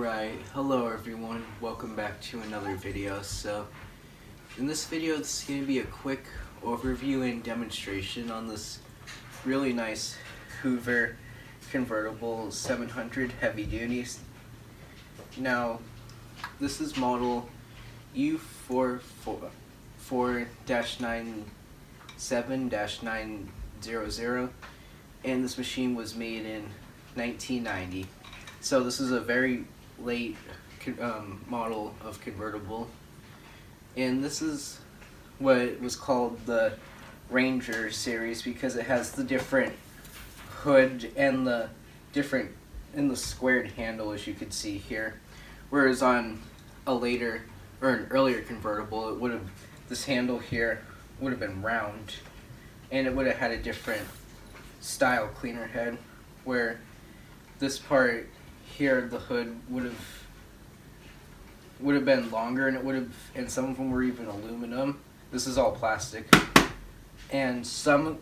Alright, hello everyone, welcome back to another video. So, in this video this is going to be a quick overview and demonstration on this really nice Hoover Convertible 700 heavy duties. Now, this is model U4497-900, and this machine was made in 1990. So this is a very late model of convertible, and this is what was called the Ranger series because it has the different hood and the different the squared handle, as you can see here. Whereas on a later or an earlier convertible, it would have this handle here would have been round, and it would have had a different style cleaner head, where this part here, the hood would have been longer, and it would have, and some of them were even aluminum. This is all plastic, and some of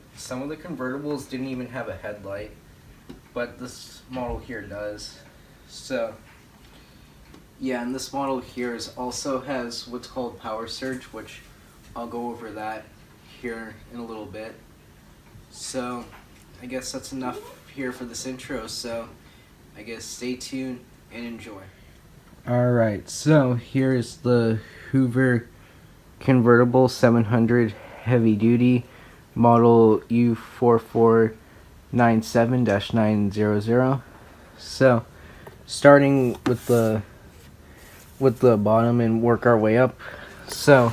the convertibles didn't even have a headlight, but this model here does. So yeah, and this model here also has what's called power surge, which I'll go over that here in a little bit. So I guess that's enough here for this intro, so I guess stay tuned and enjoy. Alright, so here's the Hoover Convertible 700 heavy duty model U4497-900. So starting with the bottom and work our way up. So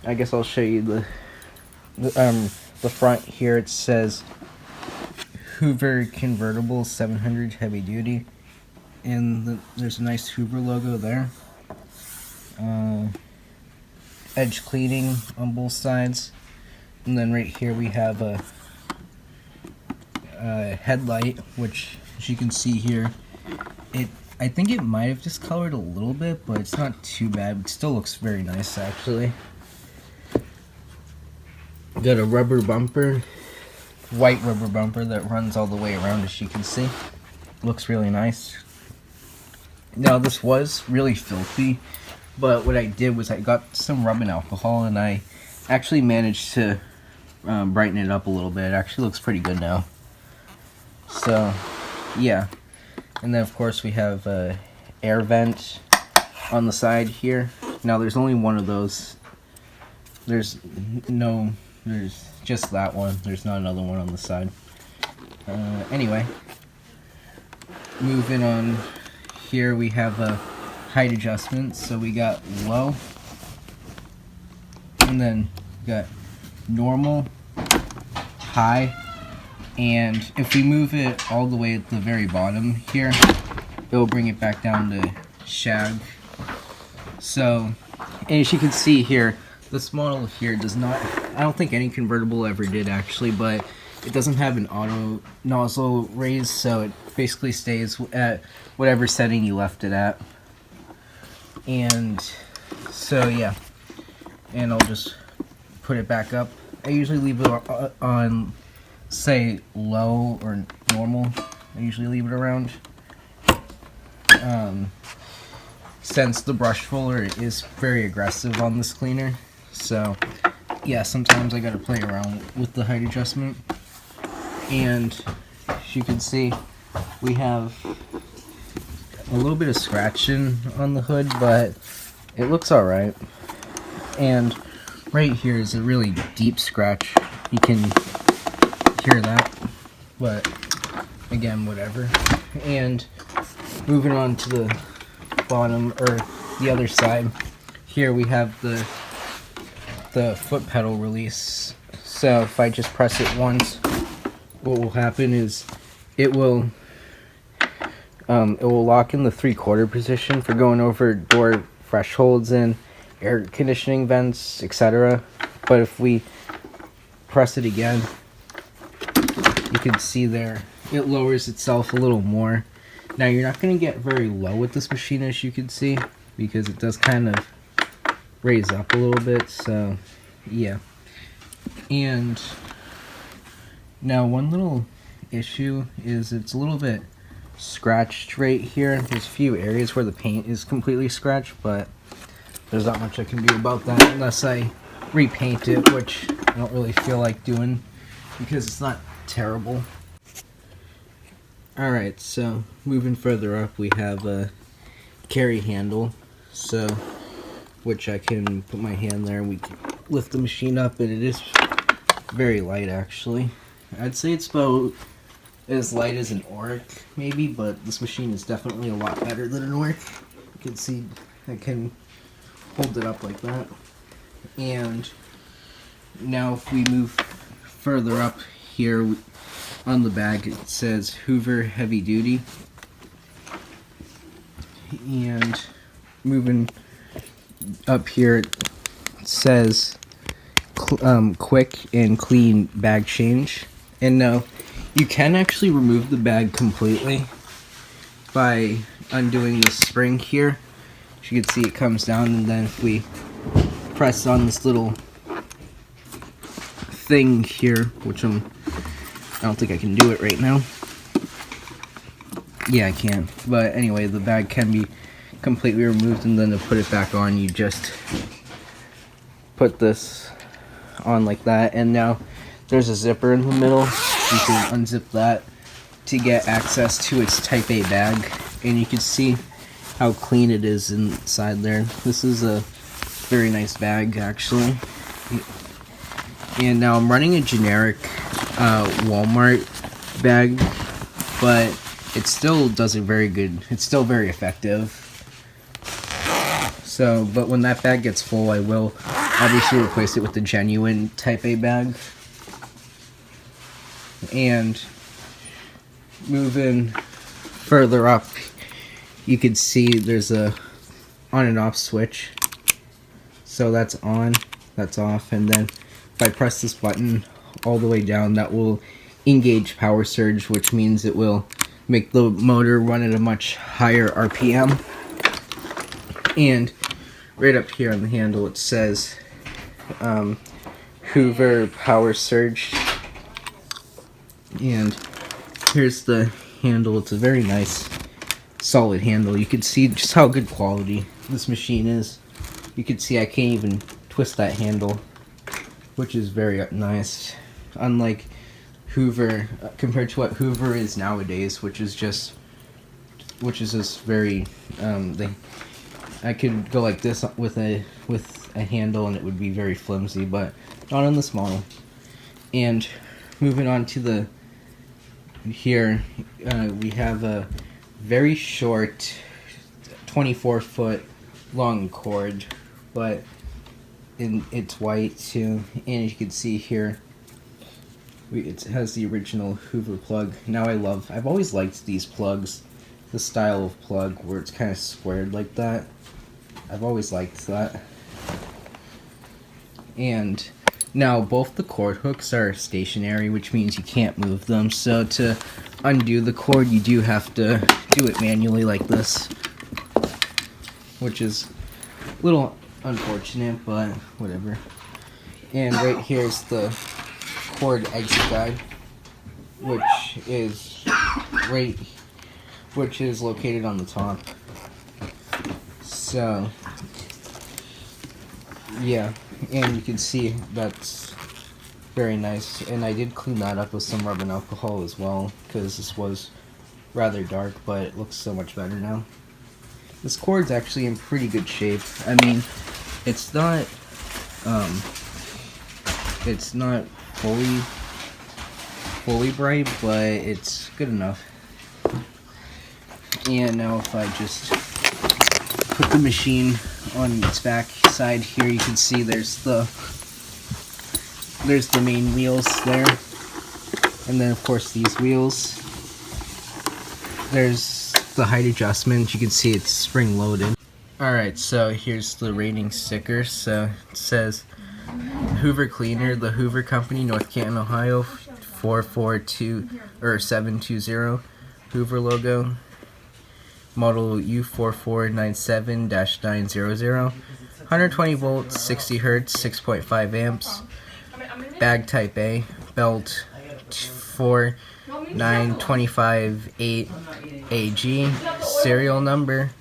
I guess I'll show you the front here. It says Hoover Convertible 700 heavy duty, and there's a nice Hoover logo there. Edge cleaning on both sides, and then right here we have a headlight, which, as you can see here, I think it might have discolored a little bit, but it's not too bad. It still looks very nice, actually. Got a rubber bumper, white rubber bumper that runs all the way around, as you can see. Looks really nice. Now, this was really filthy, but what I did was I got some rubbing alcohol, and I actually managed to brighten it up a little bit. It actually looks pretty good now. So yeah, and then of course we have a air vent on the side here. Now there's only one of those. There's just that one. There's not another one on the side. Anyway, moving on, here we have a height adjustment. So we got low, and then we got normal, high, and if we move it all the way at the very bottom here, it will bring it back down to shag. So, and as you can see here, this model here does not, I don't think any convertible ever did actually, but it doesn't have an auto nozzle raise, so it basically stays at whatever setting you left it at. And so yeah, and I'll just put it back up. I usually leave it on, say, low or normal. I usually leave it around. Since the brush roller is very aggressive on this cleaner, so yeah, sometimes I gotta play around with the height adjustment. And as you can see, we have a little bit of scratching on the hood, but it looks alright. And right here is a really deep scratch. You can hear that, but again, whatever. And moving on to the bottom, or the other side, here we have the foot pedal release. So if I just press it once, what will happen is it will lock in the 3/4 position for going over door thresholds and air conditioning vents, etc. But if we press it again, you can see there it lowers itself a little more. Now you're not going to get very low with this machine, as you can see, because it does kind of raise up a little bit. So yeah, and now one little issue is it's a little bit scratched right here. There's a few areas where the paint is completely scratched, but there's not much I can do about that unless I repaint it, which I don't really feel like doing because it's not terrible. Alright, so moving further up, we have a carry handle, so which I can put my hand there and we can lift the machine up, and it is very light actually. I'd say it's about as light as an Oric maybe, but this machine is definitely a lot better than an Oric. You can see I can hold it up like that. And now if we move further up here on the bag, it says Hoover Heavy Duty. And moving up here, it says quick and clean bag change. And now you can actually remove the bag completely by undoing the spring here. As you can see, it comes down, and then if we press on this little thing here, which I don't think I can do it right now. Yeah, I can. But anyway, the bag can be completely removed, and then to put it back on, you just put this on like that. And now there's a zipper in the middle. You can unzip that to get access to its Type A bag, and you can see how clean it is inside there. This is a very nice bag actually. And now I'm running a generic Walmart bag, but it still does it very good. It's still very effective. So, but when that bag gets full, I will obviously replace it with the genuine Type A bag. And moving further up, you can see there's a on and off switch. So that's on, that's off, and then if I press this button all the way down, that will engage power surge, which means it will make the motor run at a much higher RPM. And right up here on the handle it says Hoover Power Surge. And here's the handle. It's a very nice solid handle. You can see just how good quality this machine is. You can see I can't even twist that handle, which is very nice. Unlike Hoover, compared to what Hoover is nowadays, which is just very I could go like this with a handle and it would be very flimsy, but not on this model. And moving on to the here, we have a very short 24-foot long cord, but it's white too, and as you can see here, it has the original Hoover plug. Now I've always liked these plugs, the style of plug where it's kind of squared like that. I've always liked that. And now both the cord hooks are stationary, which means you can't move them. So to undo the cord, you do have to do it manually like this, which is a little unfortunate, but whatever. And right here's the cord exit guide, which is located on the top. So yeah, and you can see that's very nice, and I did clean that up with some rubbing alcohol as well, because this was rather dark, but it looks so much better now. This cord's actually in pretty good shape. I mean, it's not fully bright, but it's good enough. And now if I just put the machine on its back side here, you can see there's the main wheels there, and then of course these wheels. There's the height adjustment. You can see it's spring loaded. Alright, so here's the rating sticker. So it says Hoover Cleaner, the Hoover Company, North Canton, Ohio, 720. Hoover logo. Model U4497-900. 120 volts, 60 hertz, 6.5 amps. Bag Type A. Belt for 04258AG, serial number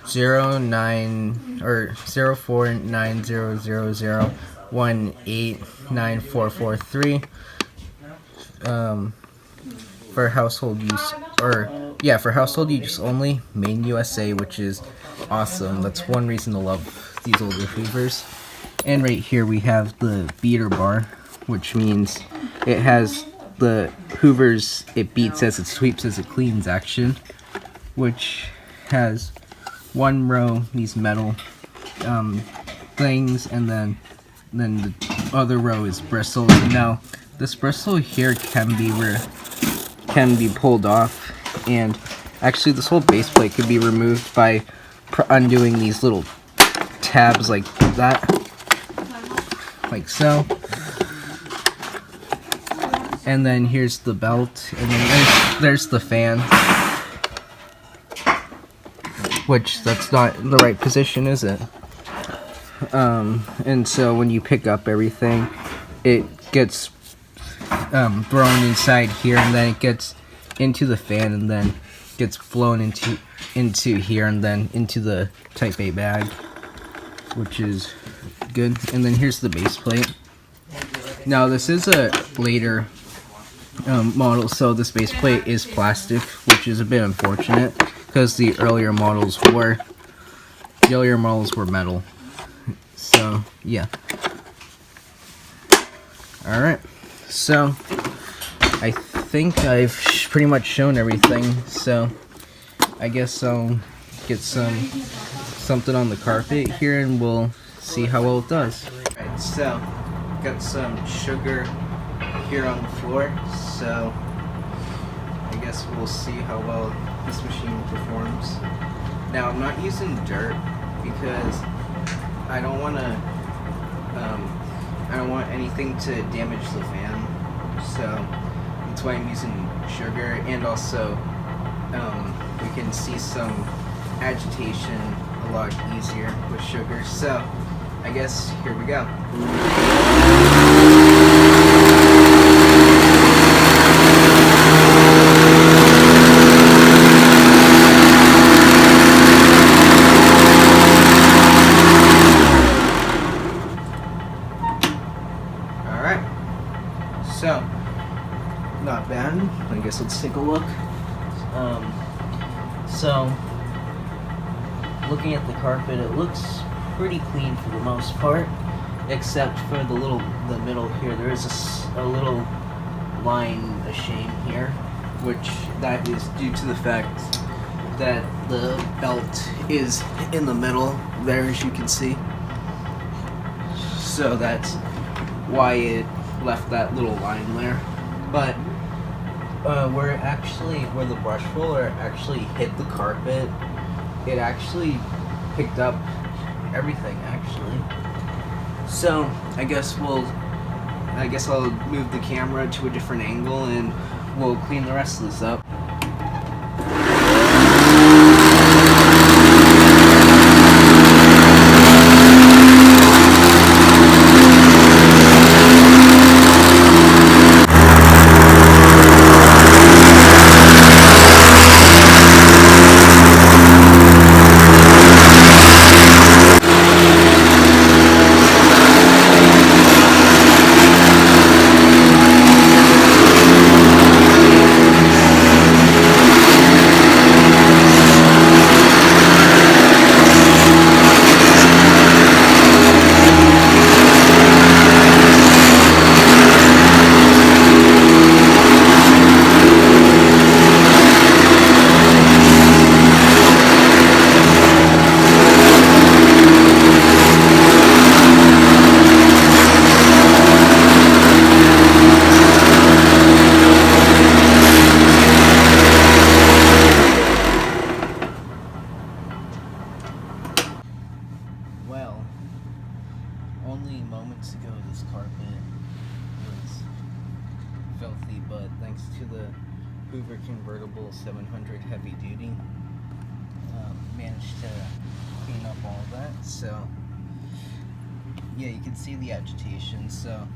049000189443. For household use, for household use only, made in USA, which is awesome. That's one reason to love these older Hoovers. And right here we have the beater bar, which means it has the Hoovers, it beats as it sweeps as it cleans action, which has one row, these metal things, and then the other row is bristles. Now this bristle here can be pulled off, and actually this whole base plate could be removed by undoing these little tabs like that, like so. And then here's the belt, and then there's the fan, which that's not the right position, is it? And so when you pick up everything, it gets thrown inside here, and then it gets into the fan, and then gets flown into here, and then into the Type A bag, which is good. And then here's the base plate. Now this is a later model, so this base plate is plastic, which is a bit unfortunate because the earlier models were metal. So yeah. All right. So I think I've pretty much shown everything. So I guess I'll get something on the carpet here, and we'll see how well it does. All right. So got some sugar here on the floor, so I guess we'll see how well this machine performs. Now I'm not using dirt because I don't want anything to damage the fan, so that's why I'm using sugar. And also we can see some agitation a lot easier with sugar, so I guess here we go. So, not bad. I guess let's take a look. So, looking at the carpet, it looks pretty clean for the most part, except for the middle here. There is a little line, a shame here, which that is due to the fact that the belt is in the middle there, as you can see. So that's why it left that little line there. But where the brush roller actually hit the carpet, it actually picked up everything actually. So I guess I'll move the camera to a different angle, and we'll clean the rest of this up. Well, only moments ago this carpet was filthy, but thanks to the Hoover Convertible 700 heavy duty, managed to clean up all of that. So yeah, you can see the agitation, so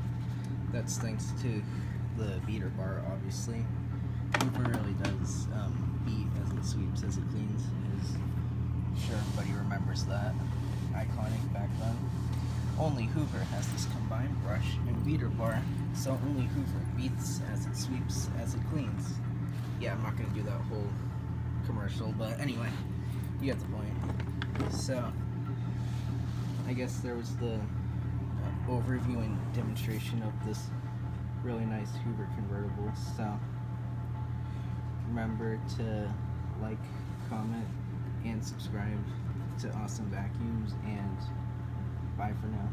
that's thanks to the beater bar, obviously. Hoover really does beat as it sweeps, as it cleans. I'm sure everybody remembers that. Iconic back then. Only Hoover has this combined brush and beater bar, so only Hoover beats as it sweeps, as it cleans. Yeah, I'm not going to do that whole commercial, but anyway, you get the point. So, I guess there was the overview and demonstration of this really nice Hoover Convertible. So, remember to like, comment, and subscribe to Awesome Vacuums, and bye for now.